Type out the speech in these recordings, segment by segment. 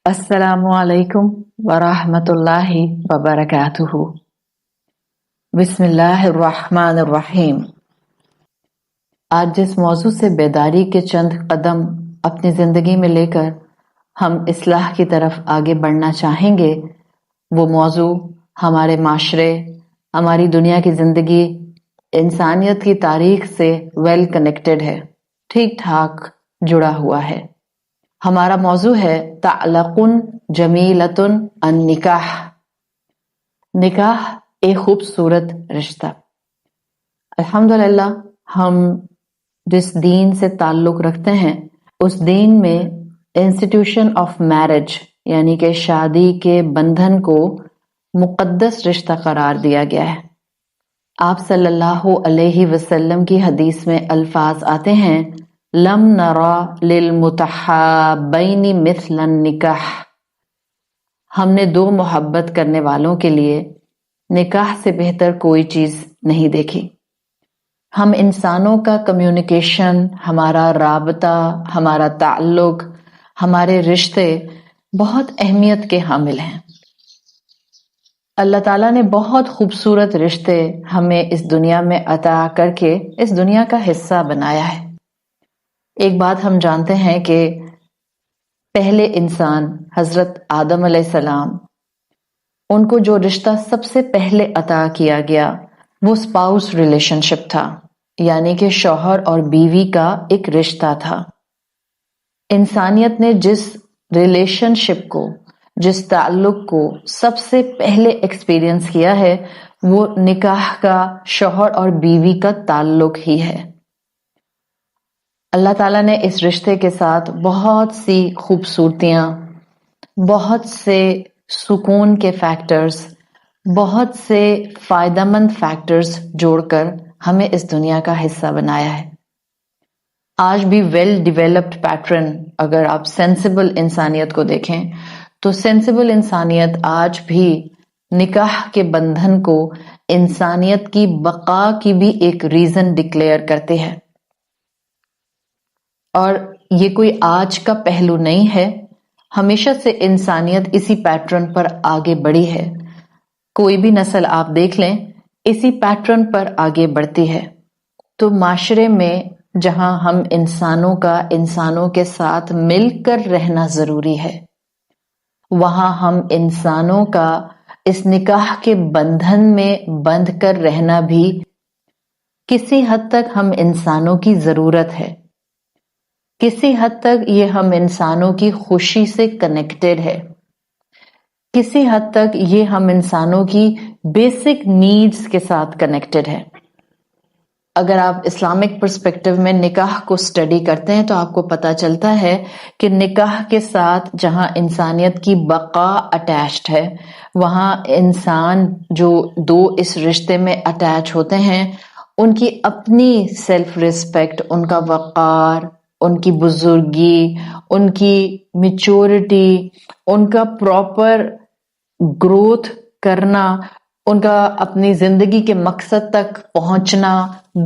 السلام علیکم ورحمۃ اللہ وبرکاتہ۔ بسم اللہ الرحمن الرحیم۔ آج جس موضوع سے بیداری کے چند قدم اپنی زندگی میں لے کر ہم اصلاح کی طرف آگے بڑھنا چاہیں گے، وہ موضوع ہمارے معاشرے، ہماری دنیا کی زندگی، انسانیت کی تاریخ سے ویل کنیکٹڈ ہے، ٹھیک ٹھاک جڑا ہوا ہے۔ ہمارا موضوع ہے تعلق جمیلۃ النکاح۔ نکاح ایک خوبصورت رشتہ۔ الحمدللہ ہم جس دین سے تعلق رکھتے ہیں اس دین میں انسٹیٹیوشن آف میرج یعنی کہ شادی کے بندھن کو مقدس رشتہ قرار دیا گیا ہے۔ آپ صلی اللہ علیہ وسلم کی حدیث میں الفاظ آتے ہیں، لم نرا للمتحابین مثل النکاح۔ ہم نے دو محبت کرنے والوں کے لیے نکاح سے بہتر کوئی چیز نہیں دیکھی۔ ہم انسانوں کا کمیونیکیشن، ہمارا رابطہ، ہمارا تعلق، ہمارے رشتے بہت اہمیت کے حامل ہیں۔ اللہ تعالیٰ نے بہت خوبصورت رشتے ہمیں اس دنیا میں عطا کر کے اس دنیا کا حصہ بنایا ہے۔ ایک بات ہم جانتے ہیں کہ پہلے انسان حضرت آدم علیہ السلام، ان کو جو رشتہ سب سے پہلے عطا کیا گیا وہ اسپاؤس ریلیشن شپ تھا، یعنی کہ شوہر اور بیوی کا ایک رشتہ تھا۔ انسانیت نے جس ریلیشن شپ کو، جس تعلق کو سب سے پہلے ایکسپیرینس کیا ہے وہ نکاح کا، شوہر اور بیوی کا تعلق ہی ہے۔ اللہ تعالیٰ نے اس رشتے کے ساتھ بہت سی خوبصورتیاں، بہت سے سکون کے فیکٹرز، بہت سے فائدہ مند فیکٹرز جوڑ کر ہمیں اس دنیا کا حصہ بنایا ہے۔ آج بھی ویل ڈیولپڈ پیٹرن، اگر آپ سینسیبل انسانیت کو دیکھیں تو سینسیبل انسانیت آج بھی نکاح کے بندھن کو انسانیت کی بقا کی بھی ایک ریزن ڈکلیئر کرتے ہیں۔ اور یہ کوئی آج کا پہلو نہیں ہے، ہمیشہ سے انسانیت اسی پیٹرن پر آگے بڑھی ہے۔ کوئی بھی نسل آپ دیکھ لیں اسی پیٹرن پر آگے بڑھتی ہے۔ تو معاشرے میں جہاں ہم انسانوں کا انسانوں کے ساتھ مل کر رہنا ضروری ہے، وہاں ہم انسانوں کا اس نکاح کے بندھن میں بندھ کر رہنا بھی کسی حد تک ہم انسانوں کی ضرورت ہے۔ کسی حد تک یہ ہم انسانوں کی خوشی سے کنیکٹڈ ہے۔ کسی حد تک یہ ہم انسانوں کی بیسک نیڈز کے ساتھ کنیکٹڈ ہے۔ اگر آپ اسلامک پرسپیکٹو میں نکاح کو اسٹڈی کرتے ہیں تو آپ کو پتہ چلتا ہے کہ نکاح کے ساتھ جہاں انسانیت کی بقا اٹیچڈ ہے، وہاں انسان جو دو اس رشتے میں اٹیچ ہوتے ہیں ان کی اپنی سیلف ریسپیکٹ، ان کا وقار، ان کی بزرگی، ان کی میچورٹی، ان کا پراپر گروتھ کرنا، ان کا اپنی زندگی کے مقصد تک پہنچنا،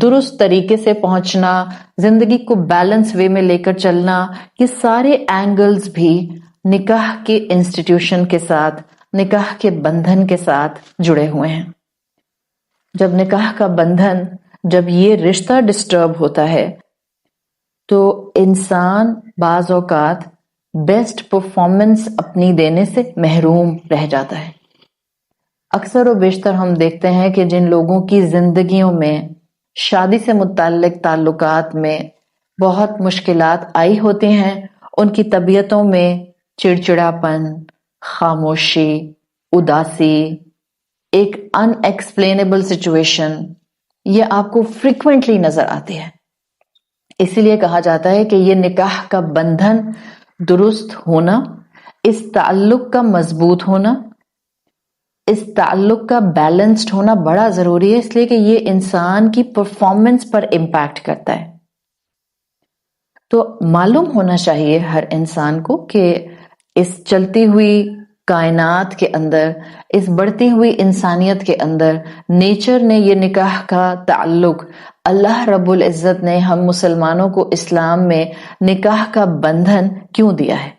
درست طریقے سے پہنچنا، زندگی کو بیلنس وے میں لے کر چلنا، یہ سارے اینگلز بھی نکاح کے انسٹیٹیوشن کے ساتھ، نکاح کے بندھن کے ساتھ جڑے ہوئے ہیں۔ جب نکاح کا بندھن، جب یہ رشتہ ڈسٹرب ہوتا ہے تو انسان بعض اوقات بیسٹ پرفارمنس اپنی دینے سے محروم رہ جاتا ہے۔ اکثر و بیشتر ہم دیکھتے ہیں کہ جن لوگوں کی زندگیوں میں شادی سے متعلق تعلقات میں بہت مشکلات آئی ہوتی ہیں، ان کی طبیعتوں میں چڑچڑاپن، خاموشی، اداسی، ایک ان ایکسپلینیبل سچویشن، یہ آپ کو فریکوینٹلی نظر آتی ہے۔ اسی لیے کہا جاتا ہے کہ یہ نکاح کا بندھن درست ہونا، اس تعلق کا مضبوط ہونا، اس تعلق کا بیلنسڈ ہونا بڑا ضروری ہے، اس لیے کہ یہ انسان کی پرفارمنس پر امپیکٹ کرتا ہے۔ تو معلوم ہونا چاہیے ہر انسان کو کہ اس چلتی ہوئی کائنات کے اندر، اس بڑھتی ہوئی انسانیت کے اندر نیچر نے یہ نکاح کا تعلق، اللہ رب العزت نے ہم مسلمانوں کو اسلام میں نکاح کا بندھن کیوں دیا ہے؟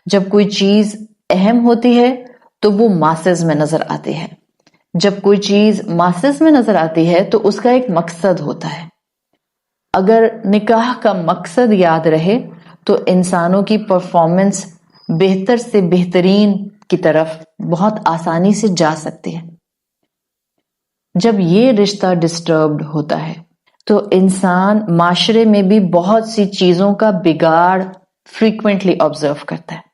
جب کوئی چیز اہم ہوتی ہے تو وہ ماسز میں نظر آتی ہے. جب کوئی چیز ماسز میں نظر آتی ہے تو اس کا ایک مقصد ہوتا ہے. اگر نکاح کا مقصد یاد رہے تو انسانوں کی پرفارمنس بہتر سے بہترین کی طرف بہت آسانی سے جا سکتی ہے. جب یہ رشتہ ڈسٹربڈ ہوتا ہے تو انسان معاشرے میں بھی بہت سی چیزوں کا بگاڑ فریکوینٹلی آبزرو کرتا ہے.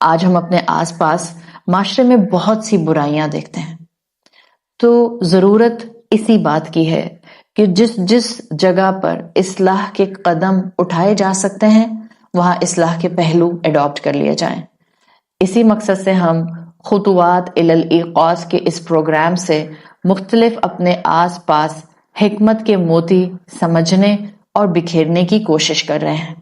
آج ہم اپنے آس پاس معاشرے میں بہت سی برائیاں دیکھتے ہیں. تو ضرورت اسی بات کی ہے کہ جس جس جگہ پر اصلاح کے قدم اٹھائے جا سکتے ہیں وہاں اصلاح کے پہلو اڈاپٹ کر لیے جائیں. اسی مقصد سے ہم خطوات الی الایقاظ کے اس پروگرام سے مختلف اپنے آس پاس حکمت کے موتی سمجھنے اور بکھیرنے کی کوشش کر رہے ہیں.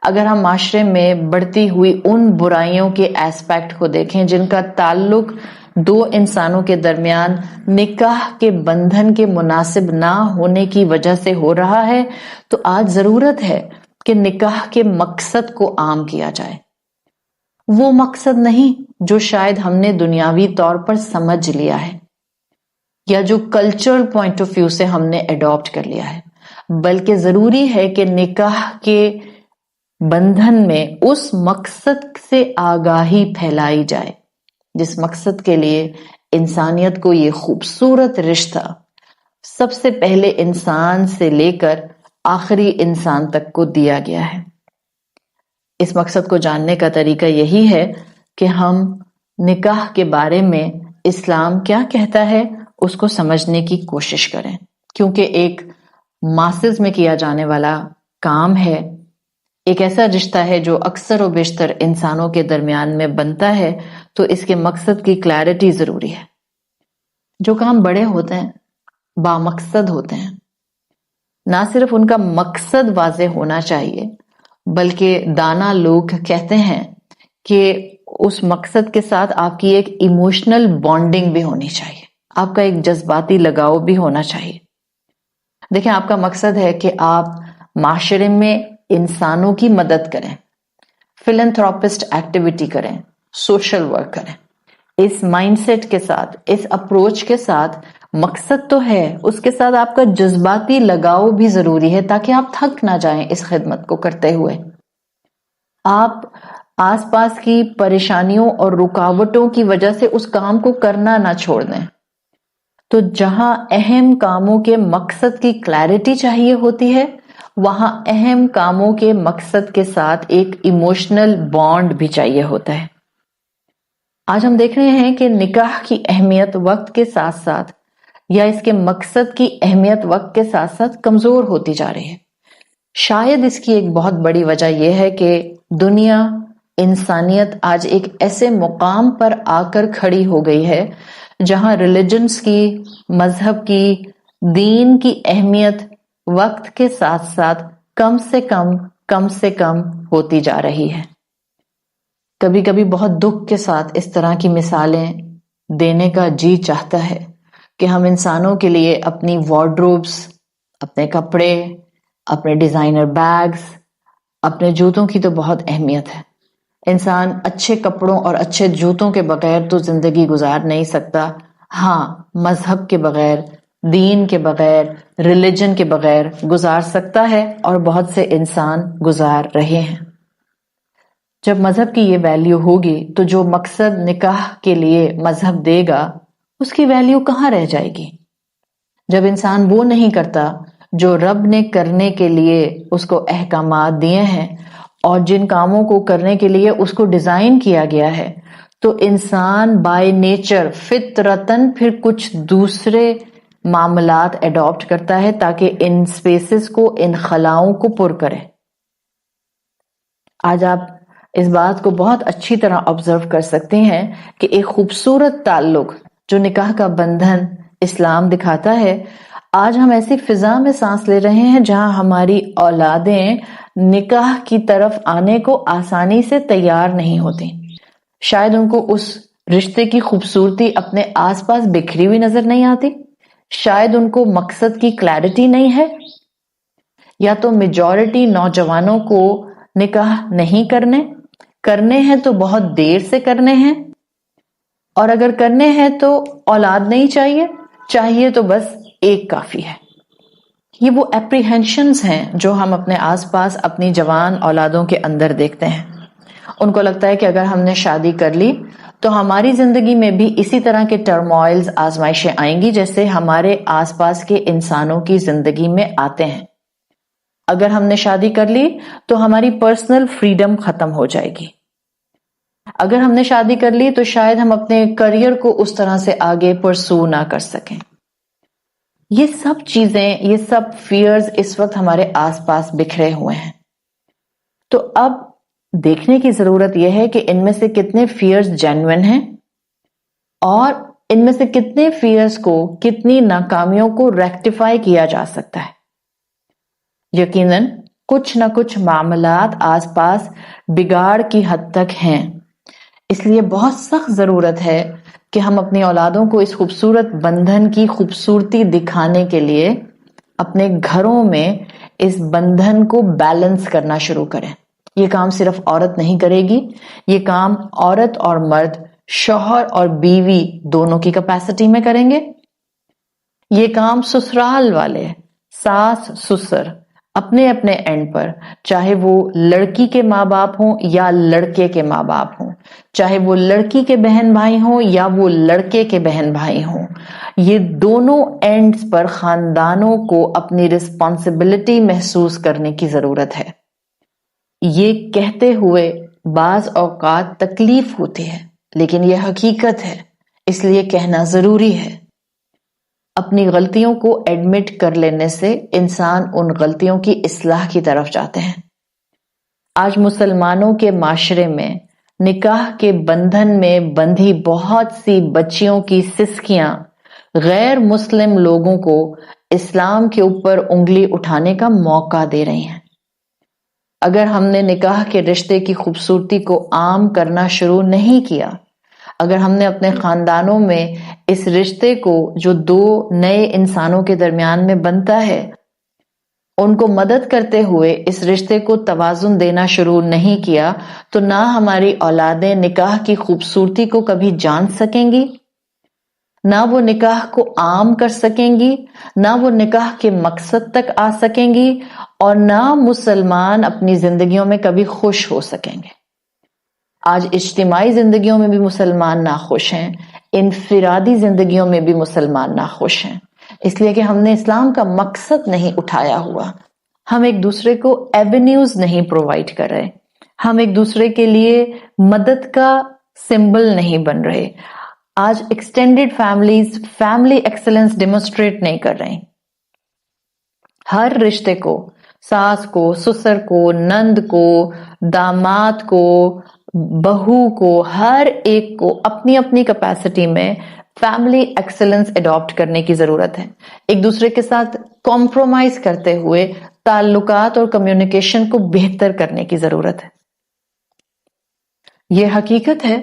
اگر ہم معاشرے میں بڑھتی ہوئی ان برائیوں کے ایسپیکٹ کو دیکھیں جن کا تعلق دو انسانوں کے درمیان نکاح کے بندھن کے مناسب نہ ہونے کی وجہ سے ہو رہا ہے تو آج ضرورت ہے کہ نکاح کے مقصد کو عام کیا جائے. وہ مقصد نہیں جو شاید ہم نے دنیاوی طور پر سمجھ لیا ہے یا جو کلچرل پوائنٹ آف ویو سے ہم نے اڈاپٹ کر لیا ہے، بلکہ ضروری ہے کہ نکاح کے بندھن میں اس مقصد سے آگاہی پھیلائی جائے جس مقصد کے لیے انسانیت کو یہ خوبصورت رشتہ سب سے پہلے انسان سے لے کر آخری انسان تک کو دیا گیا ہے. اس مقصد کو جاننے کا طریقہ یہی ہے کہ ہم نکاح کے بارے میں اسلام کیا کہتا ہے اس کو سمجھنے کی کوشش کریں، کیونکہ ایک ماسز میں کیا جانے والا کام ہے، ایک ایسا رشتہ ہے جو اکثر و بیشتر انسانوں کے درمیان میں بنتا ہے، تو اس کے مقصد کی کلیئرٹی ضروری ہے. جو کام بڑے ہوتے ہیں بامقصد ہوتے ہیں. نہ صرف ان کا مقصد واضح ہونا چاہیے بلکہ دانا لوگ کہتے ہیں کہ اس مقصد کے ساتھ آپ کی ایک ایموشنل بانڈنگ بھی ہونی چاہیے، آپ کا ایک جذباتی لگاؤ بھی ہونا چاہیے. دیکھیں، آپ کا مقصد ہے کہ آپ معاشرے میں انسانوں کی مدد کریں، فلنتھراپسٹ ایکٹیویٹی کریں، سوشل ورک کریں. اس مائنڈ سیٹ کے ساتھ، اس اپروچ کے ساتھ مقصد تو ہے، اس کے ساتھ آپ کا جذباتی لگاؤ بھی ضروری ہے تاکہ آپ تھک نہ جائیں اس خدمت کو کرتے ہوئے. آپ آس پاس کی پریشانیوں اور رکاوٹوں کی وجہ سے اس کام کو کرنا نہ چھوڑ دیں. تو جہاں اہم کاموں کے مقصد کی کلیئرٹی چاہیے ہوتی ہے وہاں اہم کاموں کے مقصد کے ساتھ ایک ایموشنل بانڈ بھی چاہیے ہوتا ہے. آج ہم دیکھ رہے ہیں کہ نکاح کی اہمیت وقت کے ساتھ ساتھ یا اس کے مقصد کی اہمیت وقت کے ساتھ ساتھ کمزور ہوتی جا رہی ہے. شاید اس کی ایک بہت بڑی وجہ یہ ہے کہ دنیا، انسانیت آج ایک ایسے مقام پر آ کر کھڑی ہو گئی ہے جہاں ریلیجنز کی، مذہب کی، دین کی اہمیت وقت کے ساتھ ساتھ کم سے کم ہوتی جا رہی ہے. کبھی کبھی بہت دکھ کے ساتھ اس طرح کی مثالیں دینے کا جی چاہتا ہے کہ ہم انسانوں کے لیے اپنی وارڈروبس، اپنے کپڑے، اپنے ڈیزائنر بیگز، اپنے جوتوں کی تو بہت اہمیت ہے. انسان اچھے کپڑوں اور اچھے جوتوں کے بغیر تو زندگی گزار نہیں سکتا. ہاں، مذہب کے بغیر، دین کے بغیر، ریلیجن کے بغیر گزار سکتا ہے اور بہت سے انسان گزار رہے ہیں. جب مذہب کی یہ ویلیو ہوگی تو جو مقصد نکاح کے لیے مذہب دے گا اس کی ویلیو کہاں رہ جائے گی؟ جب انسان وہ نہیں کرتا جو رب نے کرنے کے لیے اس کو احکامات دیے ہیں اور جن کاموں کو کرنے کے لیے اس کو ڈیزائن کیا گیا ہے، تو انسان بائی نیچر فطرتاً پھر کچھ دوسرے معاملات ایڈاپٹ کرتا ہے تاکہ ان سپیسز کو، ان خلاؤں کو پر کرے. آج آپ اس بات کو بہت اچھی طرح آبزرو کر سکتے ہیں کہ ایک خوبصورت تعلق جو نکاح کا بندھن اسلام دکھاتا ہے، آج ہم ایسی فضا میں سانس لے رہے ہیں جہاں ہماری اولادیں نکاح کی طرف آنے کو آسانی سے تیار نہیں ہوتی. شاید ان کو اس رشتے کی خوبصورتی اپنے آس پاس بکھری ہوئی نظر نہیں آتی، شاید ان کو مقصد کی کلیئرٹی نہیں ہے، یا تو میجورٹی نوجوانوں کو نکاح نہیں کرنے کرنے ہیں تو بہت دیر سے کرنے ہیں، اور اگر کرنے ہیں تو اولاد نہیں چاہیے، چاہیے تو بس ایک کافی ہے۔ یہ وہ اپریہنشنز ہیں جو ہم اپنے آس پاس اپنی جوان اولادوں کے اندر دیکھتے ہیں۔ ان کو لگتا ہے کہ اگر ہم نے شادی کر لی تو ہماری زندگی میں بھی اسی طرح کے ٹرموائلز، آزمائشیں آئیں گی جیسے ہمارے آس پاس کے انسانوں کی زندگی میں آتے ہیں۔ اگر ہم نے شادی کر لی تو ہماری پرسنل فریڈم ختم ہو جائے گی۔ اگر ہم نے شادی کر لی تو شاید ہم اپنے کریئر کو اس طرح سے آگے پرسو نہ کر سکیں۔ یہ سب چیزیں، یہ سب فیئرز اس وقت ہمارے آس پاس بکھرے ہوئے ہیں۔ تو اب دیکھنے کی ضرورت یہ ہے کہ ان میں سے کتنے فیئرز جینوئن ہیں، اور ان میں سے کتنے فیئرز کو، کتنی ناکامیوں کو ریکٹیفائی کیا جا سکتا ہے۔ یقیناً کچھ نہ کچھ معاملات آس پاس بگاڑ کی حد تک ہیں، اس لیے بہت سخت ضرورت ہے کہ ہم اپنی اولادوں کو اس خوبصورت بندھن کی خوبصورتی دکھانے کے لیے اپنے گھروں میں اس بندھن کو بیلنس کرنا شروع کریں۔ یہ کام صرف عورت نہیں کرے گی، یہ کام عورت اور مرد، شوہر اور بیوی دونوں کی کیپیسٹی میں کریں گے۔ یہ کام سسرال والے، ساس سسر، اپنے اپنے اینڈ پر، چاہے وہ لڑکی کے ماں باپ ہوں یا لڑکے کے ماں باپ ہوں، چاہے وہ لڑکی کے بہن بھائی ہوں یا وہ لڑکے کے بہن بھائی ہوں، یہ دونوں اینڈز پر خاندانوں کو اپنی رسپانسبلٹی محسوس کرنے کی ضرورت ہے۔ یہ کہتے ہوئے بعض اوقات تکلیف ہوتی ہے، لیکن یہ حقیقت ہے، اس لیے کہنا ضروری ہے۔ اپنی غلطیوں کو ایڈمٹ کر لینے سے انسان ان غلطیوں کی اصلاح کی طرف جاتے ہیں۔ آج مسلمانوں کے معاشرے میں نکاح کے بندھن میں بندھی بہت سی بچیوں کی سسکیاں غیر مسلم لوگوں کو اسلام کے اوپر انگلی اٹھانے کا موقع دے رہی ہیں۔ اگر ہم نے نکاح کے رشتے کی خوبصورتی کو عام کرنا شروع نہیں کیا، اگر ہم نے اپنے خاندانوں میں اس رشتے کو جو دو نئے انسانوں کے درمیان میں بنتا ہے، ان کو مدد کرتے ہوئے اس رشتے کو توازن دینا شروع نہیں کیا، تو نہ ہماری اولادیں نکاح کی خوبصورتی کو کبھی جان سکیں گی، نہ وہ نکاح کو عام کر سکیں گی، نہ وہ نکاح کے مقصد تک آ سکیں گی، اور نہ مسلمان اپنی زندگیوں میں کبھی خوش ہو سکیں گے۔ آج اجتماعی زندگیوں میں بھی مسلمان ناخوش ہیں، انفرادی زندگیوں میں بھی مسلمان ناخوش ہیں، اس لیے کہ ہم نے اسلام کا مقصد نہیں اٹھایا ہوا، ہم ایک دوسرے کو ایونیوز نہیں پرووائڈ کر رہے، ہم ایک دوسرے کے لیے مدد کا سمبل نہیں بن رہے۔ آج extended families family excellence demonstrate نہیں کر رہے۔ ہر رشتے کو، ساس کو، سسر کو، نند کو، داماد کو، بہو کو، ہر ایک کو اپنی اپنی کیپیسٹی میں فیملی ایکسلنس اڈاپٹ کرنے کی ضرورت ہے۔ ایک دوسرے کے ساتھ کمپرومائز کرتے ہوئے تعلقات اور کمیونیکیشن کو بہتر کرنے کی ضرورت ہے۔ یہ حقیقت ہے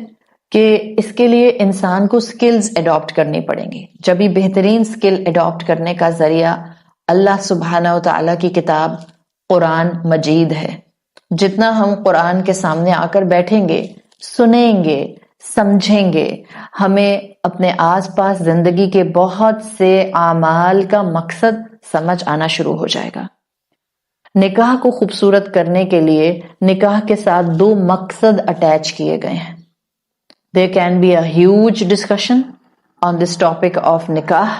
کہ اس کے لیے انسان کو سکلز اڈاپٹ کرنی پڑیں گی۔ جب بھی بہترین سکل اڈاپٹ کرنے کا ذریعہ اللہ سبحانہ و تعالیٰ کی کتاب قرآن مجید ہے۔ جتنا ہم قرآن کے سامنے آ کر بیٹھیں گے، سنیں گے، سمجھیں گے، ہمیں اپنے آس پاس زندگی کے بہت سے اعمال کا مقصد سمجھ آنا شروع ہو جائے گا۔ نکاح کو خوبصورت کرنے کے لیے نکاح کے ساتھ دو مقصد اٹیچ کیے گئے ہیں۔ There can be a huge discussion on this topic of نکاح۔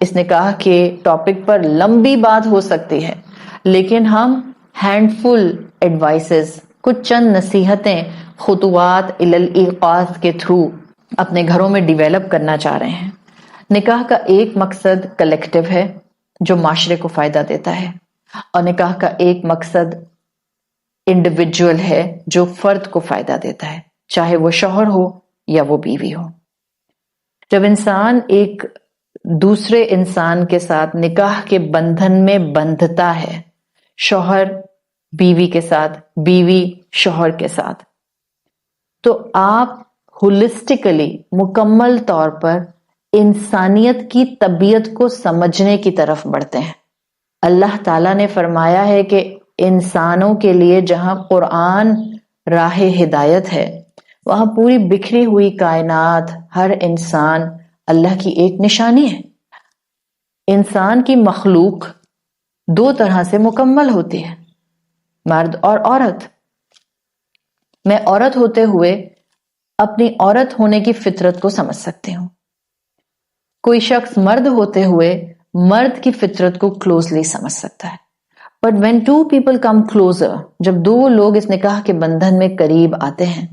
اس نکاح کے ٹاپک پر لمبی بات ہو سکتی ہے، لیکن ہم ہینڈ فل ایڈوائسز، کچھ چند نصیحتیں خطوات الالایقاظ کے تھرو اپنے گھروں میں ڈیویلپ کرنا چاہ رہے ہیں۔ نکاح کا ایک مقصد کلیکٹیو ہے جو معاشرے کو فائدہ دیتا ہے، اور نکاح کا ایک مقصد انڈیویجول ہے جو فرد کو فائدہ دیتا ہے، چاہے وہ شوہر ہو یا وہ بیوی ہو۔ جب انسان ایک دوسرے انسان کے ساتھ نکاح کے بندھن میں بندھتا ہے، شوہر بیوی کے ساتھ، بیوی شوہر کے ساتھ، تو آپ ہولسٹیکلی، مکمل طور پر انسانیت کی طبیعت کو سمجھنے کی طرف بڑھتے ہیں۔ اللہ تعالیٰ نے فرمایا ہے کہ انسانوں کے لیے جہاں قرآن راہ ہدایت ہے، وہاں پوری بکھری ہوئی کائنات، ہر انسان اللہ کی ایک نشانی ہے۔ انسان کی مخلوق دو طرح سے مکمل ہوتی ہے، مرد اور عورت۔ میں عورت ہوتے ہوئے اپنی عورت ہونے کی فطرت کو سمجھ سکتی ہوں، کوئی شخص مرد ہوتے ہوئے مرد کی فطرت کو کلوزلی سمجھ سکتا ہے۔ But when two people come closer, جب دو لوگ اس نکاح کے بندھن میں قریب آتے ہیں،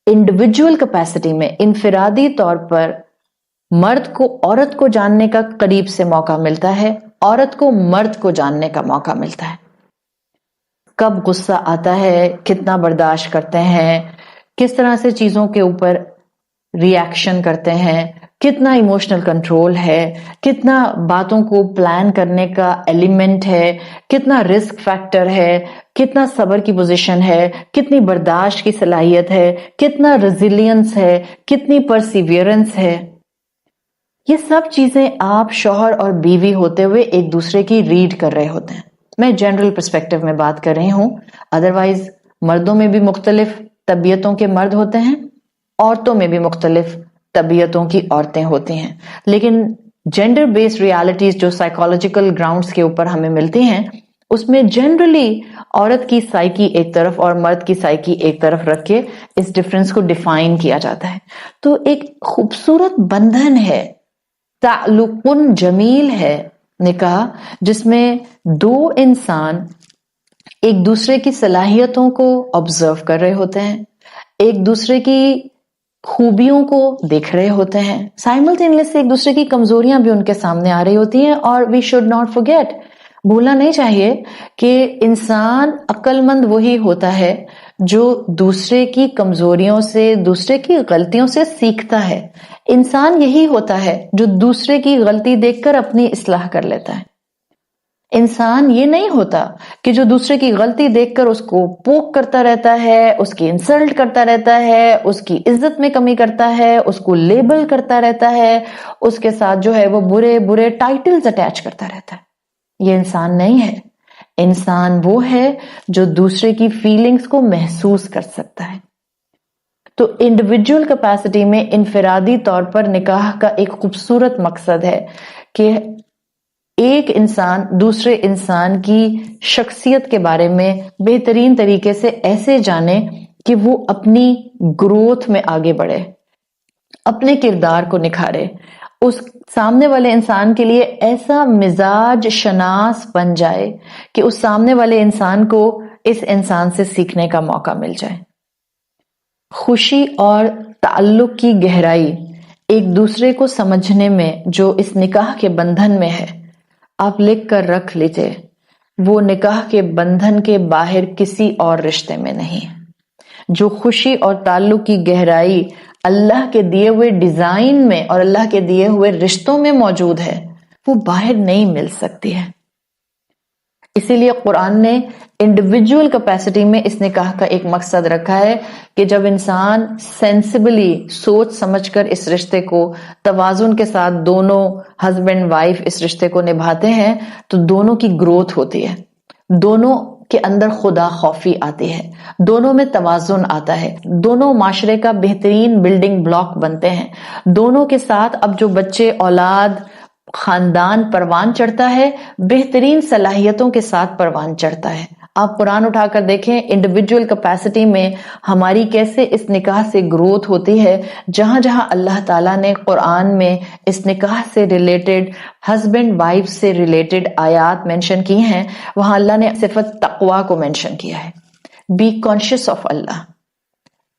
انڈیویجول کیپیسٹی میں انفرادی طور پر مرد کو عورت کو جاننے کا قریب سے موقع ملتا ہے، عورت کو مرد کو جاننے کا موقع ملتا ہے۔ کب غصہ آتا ہے، کتنا برداشت کرتے ہیں، کس طرح سے چیزوں کے اوپر ری ایکشن کرتے ہیں، کتنا ایموشنل کنٹرول ہے، کتنا باتوں کو پلان کرنے کا ایلیمنٹ ہے، کتنا رسک فیکٹر ہے، کتنا صبر کی پوزیشن ہے، کتنی برداشت کی صلاحیت ہے، کتنا ریزیلینس ہے، کتنی پرسیویئرنس ہے، یہ سب چیزیں آپ شوہر اور بیوی ہوتے ہوئے ایک دوسرے کی ریڈ کر رہے ہوتے ہیں۔ میں جنرل پرسپیکٹو میں بات کر رہی ہوں، ادروائز مردوں میں بھی مختلف طبیعتوں کے مرد ہوتے ہیں، عورتوں میں بھی مختلف طبیعتوں کی عورتیں ہوتی ہیں، لیکن جینڈر بیسڈ ریالٹیز جو سائیکولوجیکل گراؤنڈز کے اوپر ہمیں ملتی ہیں، اس میں جنرلی عورت کی سائیکی ایک طرف اور مرد کی سائیکی ایک طرف رکھ کے اس ڈفرنس کو ڈیفائن کیا جاتا ہے۔ تو ایک خوبصورت بندھن ہے، تعلق جمیل ہے نکاح، جس میں دو انسان ایک دوسرے کی صلاحیتوں کو آبزرو کر رہے ہوتے ہیں، ایک دوسرے کی خوبیوں کو دیکھ رہے ہوتے ہیں، سائملٹینیسلی ایک دوسرے کی کمزوریاں بھی ان کے سامنے آ رہی ہوتی ہیں۔ اور وی شوڈ ناٹ forget، بھولنا نہیں چاہیے کہ انسان عقل مند وہی ہوتا ہے جو دوسرے کی کمزوریوں سے، دوسرے کی غلطیوں سے سیکھتا ہے۔ انسان یہی ہوتا ہے جو دوسرے کی غلطی دیکھ کر اپنی اصلاح کر لیتا ہے۔ انسان یہ نہیں ہوتا کہ جو دوسرے کی غلطی دیکھ کر اس کو پوک کرتا رہتا ہے، اس کی انسلٹ کرتا رہتا ہے، اس کی عزت میں کمی کرتا ہے، اس کو لیبل کرتا رہتا ہے، اس کے ساتھ جو ہے وہ برے برے ٹائٹلز اٹیچ کرتا رہتا ہے۔ یہ انسان نہیں ہے۔ انسان وہ ہے جو دوسرے کی فیلنگز کو محسوس کر سکتا ہے۔ تو انڈیویجول کیپیسٹی میں انفرادی طور پر نکاح کا ایک خوبصورت مقصد ہے کہ ایک انسان دوسرے انسان کی شخصیت کے بارے میں بہترین طریقے سے ایسے جانے کہ وہ اپنی گروتھ میں آگے بڑھے، اپنے کردار کو نکھارے، اس سامنے والے انسان کے لیے ایسا مزاج شناس بن جائے کہ اس سامنے والے انسان کو اس انسان سے سیکھنے کا موقع مل جائے۔ خوشی اور تعلق کی گہرائی ایک دوسرے کو سمجھنے میں جو اس نکاح کے بندھن میں ہے، آپ لکھ کر رکھ لیجئے، وہ نکاح کے بندھن کے باہر کسی اور رشتے میں نہیں۔ جو خوشی اور تعلق کی گہرائی اللہ کے دیے ہوئے ڈیزائن میں اور اللہ کے دیے ہوئے رشتوں میں موجود ہے، وہ باہر نہیں مل سکتی ہے۔ اسی لیے قرآن نے انڈیویجول کیپیسٹی میں اس نکاح کا ایک مقصد رکھا ہے کہ جب انسان سینسیبلی سوچ سمجھ کر اس رشتے کو توازن کے ساتھ دونوں ہسبینڈ وائف اس رشتے کو نبھاتے ہیں تو دونوں کی گروتھ ہوتی ہے، دونوں کے اندر خدا خوفی آتی ہے، دونوں میں توازن آتا ہے، دونوں معاشرے کا بہترین بلڈنگ بلاک بنتے ہیں، دونوں کے ساتھ اب جو بچے اولاد خاندان پروان چڑھتا ہے، بہترین صلاحیتوں کے ساتھ پروان چڑھتا ہے۔ آپ قرآن اٹھا کر دیکھیں، انڈیویجول کیپیسٹی میں ہماری کیسے اس نکاح سے گروتھ ہوتی ہے۔ جہاں جہاں اللہ تعالیٰ نے قرآن میں اس نکاح سے ریلیٹڈ، ہسبینڈ وائف سے ریلیٹڈ آیات مینشن کی ہیں، وہاں اللہ نے صفت تقوی کو مینشن کیا ہے۔ بی کانشیس آف اللہ،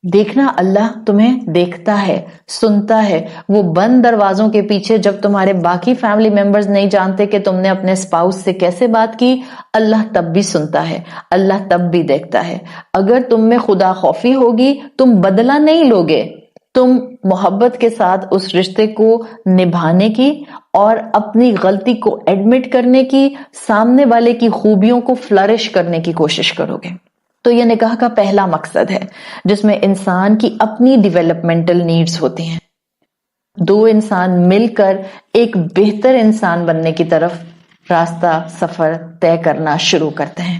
دیکھنا اللہ تمہیں دیکھتا ہے، سنتا ہے۔ وہ بند دروازوں کے پیچھے جب تمہارے باقی فیملی ممبرز نہیں جانتے کہ تم نے اپنے اسپاؤس سے کیسے بات کی، اللہ تب بھی سنتا ہے، اللہ تب بھی دیکھتا ہے۔ اگر تم میں خدا خوفی ہوگی، تم بدلہ نہیں لوگے، تم محبت کے ساتھ اس رشتے کو نبھانے کی اور اپنی غلطی کو ایڈمٹ کرنے کی، سامنے والے کی خوبیوں کو فلرش کرنے کی کوشش کرو گے۔ تو یہ نکاح کا پہلا مقصد ہے جس میں انسان کی اپنی ڈیولپمنٹل نیڈز ہوتی ہیں، دو انسان مل کر ایک بہتر انسان بننے کی طرف راستہ سفر طے کرنا شروع کرتے ہیں۔